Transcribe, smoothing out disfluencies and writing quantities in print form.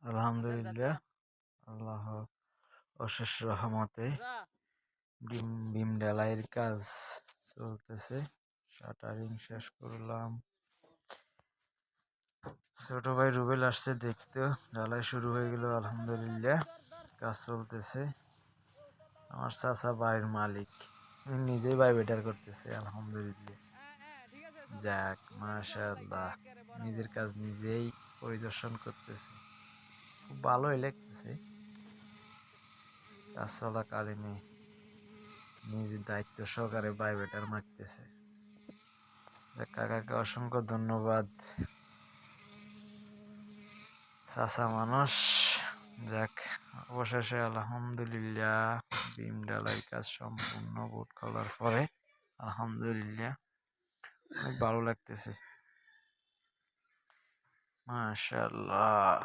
আলহামদুলিল্লাহ, আল্লাহ অশেষ রহমতে বিম ঢালাইয়ের কাজ চলতেছে। শাটারিং শেষ করলাম। ছোট ভাই রুবেল আসছে দেখতে, ঢালাই শুরু হয়ে গেল। আলহামদুলিল্লাহ, কাজ চলতেছে। আমার চাচা বাড়ির মালিক, উনি নিজেই বাই বেটার করতেছে। আলহামদুলিল্লাহ, যাক মাশাআল্লাহ, নিজের কাজ নিজেই পরিদর্শন করতেছে। খুব ভালোই লাগতেছে। কাজ চলাকালীন নিজের দায়িত্ব সহকারে বাই বেটার মারতেছে। কাকাকে অসংখ্য ধন্যবাদ। চাচা মানুষ। যাক, অবশেষে আলহামদুলিল্লাহ বিম ঢালাই কাজ সম্পূর্ণ, বোর্ড খোলার পরে আলহামদুলিল্লাহ অনেক ভালো লাগতেছে। মাশাআল্লাহ।